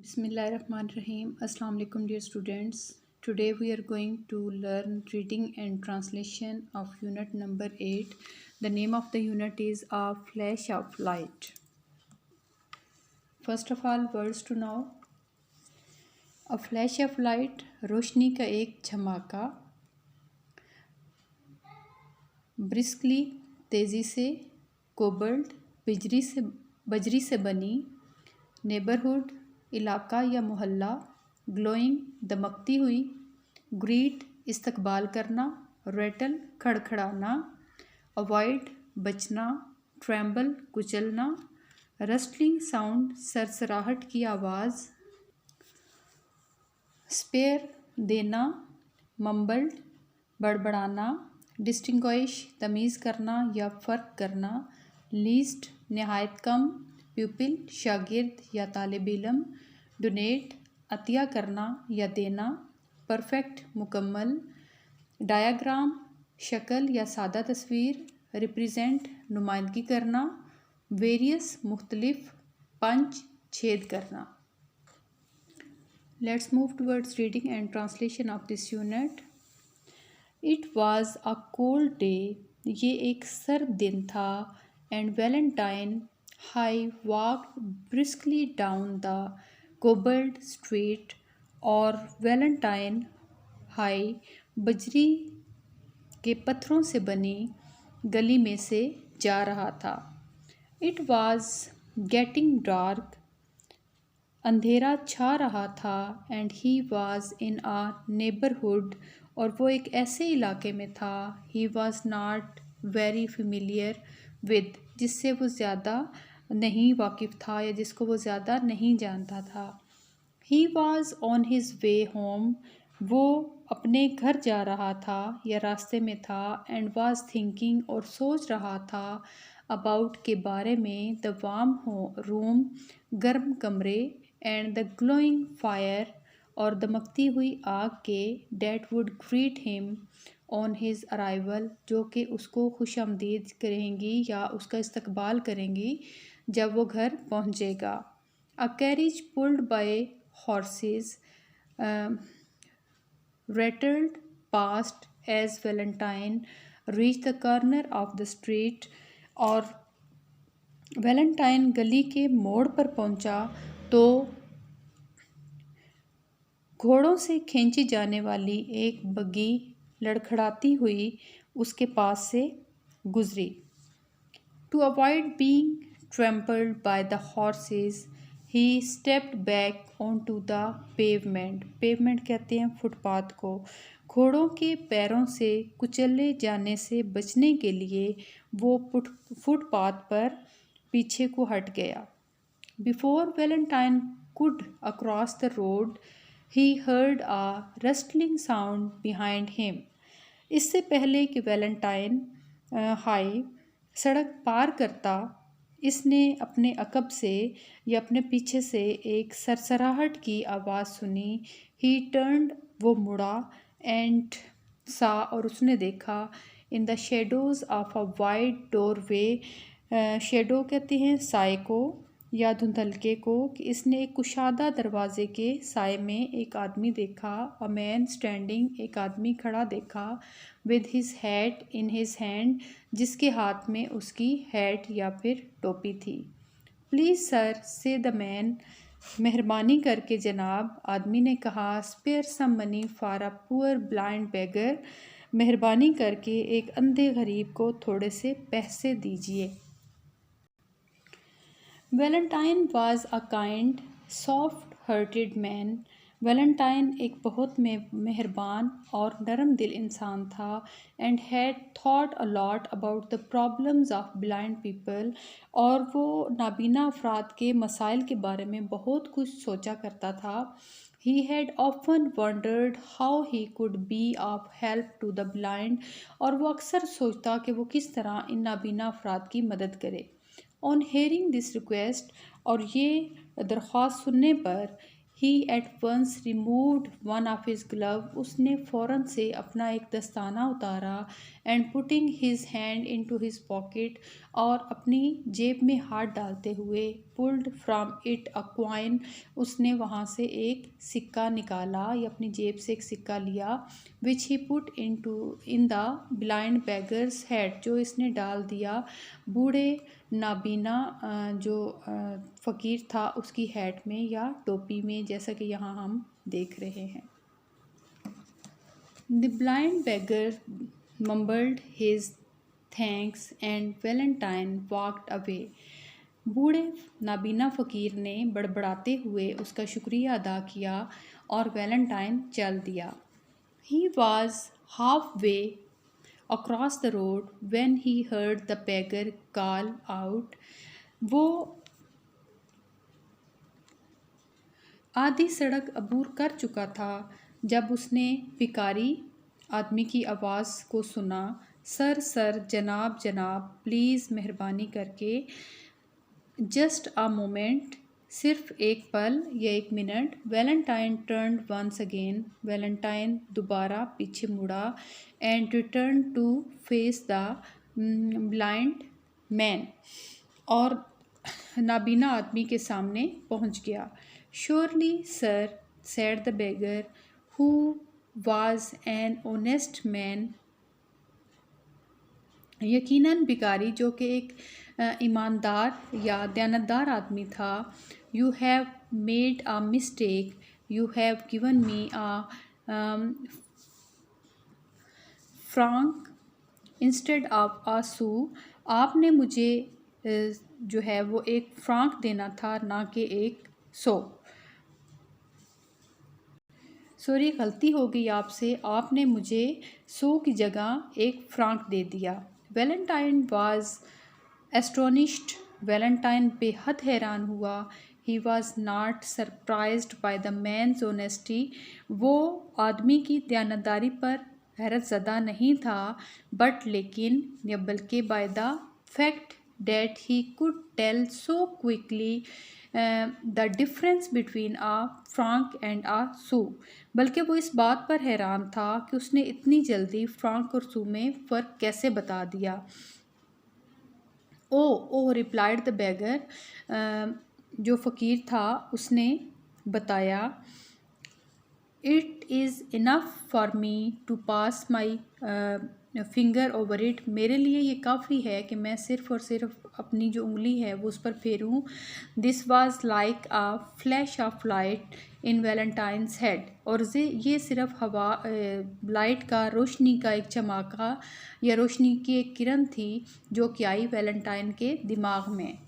Bismillahirrahmanirrahim. Assalamu alaikum dear students. Today we are going to learn reading and translation of unit number 8. The name of the unit is A Flash of Light. First of all, words to know. A flash of light, रोशनी का एक झमाका. Briskly, तेज़ी से. Cobalt, बजरी से बनी. Neighborhood, इलाका या मोहल्ला. ग्लोइंग, दमकती हुई. ग्रीट, इस्तकबाल करना. रेटल, खड़खड़ाना. अवॉइड, बचना. ट्रैम्बल, कुचलना. रस्टलिंग साउंड, सरसराहट की आवाज़. स्पेयर, देना. मम्बल्ड, बड़बड़ाना. डिस्टिंग्विश, तमीज़ करना या फ़र्क करना. लीस्ट, नहायत कम. प्यूपिल, शागिर्द या तालिब इल्म. डोनेट, अतिया करना या देना. परफेक्ट, मुकम्मल. डायाग्राम, शक्ल या सादा तस्वीर. रिप्रेजेंट, नुमाइंदगी करना. वेरियस, मुख्तलिफ. पंच, छेद करना. Let's move towards reading and translation of this unit. It was a cold day. ये एक सर्द दिन था. And Valentine Hay walked briskly down the cobbled street. और वैलेंटाइन हाई बजरी के पत्थरों से बनी गली में से जा रहा था. It was getting dark. अंधेरा छा रहा था. And he was in a neighbourhood. और वो एक ऐसे इलाके में था. ही was not very familiar with, जिससे वो ज़्यादा नहीं वाकिफ़ था या जिसको वो ज़्यादा नहीं जानता था. He was on his way home. वो अपने घर जा रहा था या रास्ते में था. एंड वॉज थिंकिंग, और सोच रहा था. अबाउट, के बारे में. द वार्म रूम, गर्म कमरे. एंड द ग्लोइंग फायर, और दमकती हुई आग के. That would greet him on his arrival, जो कि उसको खुशामदीद करेंगी या उसका इस्तकबाल करेंगी जब वो घर पहुंचेगा. A carriage pulled by horses rattled past as Valentine reached the corner of the street. और वैलेंटाइन गली के मोड़ पर पहुंचा तो घोड़ों से खींची जाने वाली एक बग्गी लड़खड़ाती हुई उसके पास से गुजरी. To avoid being trampled by the horses, he stepped back onto the pavement. Pavement कहते हैं फुटपाथ को. घोड़ों के पैरों से कुचले जाने से बचने के लिए वो फुटपाथ पर पीछे को हट गया. Before Valentine could across the road, he heard a rustling sound behind him. इससे पहले कि वैलेंटाइन हाई सड़क पार करता, इसने अपने अकब से या अपने पीछे से एक सरसराहट की आवाज़ सुनी. ही टर्न्ड, वो मुड़ा. एंड सा, और उसने देखा. In the shadows of a wide doorway, shadow कहते हैं साए को या धुंधलके को. कि इसने एक कुशादा दरवाजे के साए में एक आदमी देखा. अ मैन स्टैंडिंग, एक आदमी खड़ा देखा. With his hat in his hand, जिसके हाथ में उसकी हैट या फिर टोपी थी. Please sir, said the man, मेहरबानी करके जनाब, आदमी ने कहा. Spare some money for a poor blind beggar, मेहरबानी करके एक अंधे गरीब को थोड़े से पैसे दीजिए. Valentine was a kind soft hearted man. Valentine एक बहुत मेहरबान और नरम दिल इंसान था. And had thought a lot about the problems of blind people, और वो नाबीना अफराद के मसाइल के बारे में बहुत कुछ सोचा करता था. He had often wondered how he could be of help to the blind, और वो अक्सर सोचता कि वो किस तरह इन नाबीना अफराद की मदद करे. ऑन हेयरिंग दिस रिक्वेस्ट, और ये दरख्वास्त सुनने पर. He at once removed one of his glove, उसने फ़ौरन से अपना एक दस्ताना उतारा. And putting his hand into his pocket, और अपनी जेब में हाथ डालते हुए pulled from it a coin, उसने वहाँ से एक सिक्का निकाला या अपनी जेब से एक सिक्का लिया, which he put in the blind beggar's head, जो इसने डाल दिया बूढ़े नाबीना जो फ़कीर था उसकी हेड में या टोपी में, जैसा कि यहाँ हम देख रहे हैं। The blind beggar mumbled his thanks and Valentine walked away. बूढ़े नाबीना फ़कीर ने बड़बड़ाते हुए उसका शुक्रिया अदा किया और वैलेंटाइन चल दिया। He was halfway across the road when he heard the beggar call out. वो आधी सड़क अबूर कर चुका था जब उसने भिखारी आदमी की आवाज़ को सुना, सर सर, जनाब जनाब, प्लीज़ मेहरबानी करके, जस्ट अ मोमेंट, सिर्फ एक पल या एक minute. Valentine turned once again, Valentine दोबारा पीछे मुड़ा, and return to face the blind man, और नाबीना आदमी के सामने पहुंच गया। Surely sir, said the beggar, who was an honest man. यकीनन भिखारी जो कि एक ईमानदार या दयानतदार आदमी था। You have made a mistake, you have given me a franc instead of a sou, आपने मुझे जो है वो एक फ्रांक देना था, ना कि एक सौ। सॉरी, गलती हो गई आपसे, आपने मुझे 100 की जगह एक फ्रांक दे दिया। वैलेंटाइन वाज एस्टोनिश्ड, वैलेंटाइन बेहद हैरान हुआ। He was not surprised by the man's honesty, वो आदमी की दयानतदारी पर हैरत ज़दा नहीं था, बट लेकिन या बल्कि by the fact that he could tell so quickly the difference between a franc and a sou, बल्कि वो इस बात पर हैरान था कि उसने इतनी जल्दी फ्रांक और सू में फ़र्क कैसे बता दिया। ओ रिप्लाइड द बेगर, जो फ़कीर था उसने बताया, it is enough for me to pass my finger over it, मेरे लिए ये काफ़ी है कि मैं सिर्फ़ और सिर्फ अपनी जो उंगली है वो उस पर फेरूँ। This was like a flash of light in Valentine's head, और ये सिर्फ हवा लाइट का, रोशनी का एक चमाका या रोशनी की एक किरण थी जो कि आई वैलेंटाइन के दिमाग में।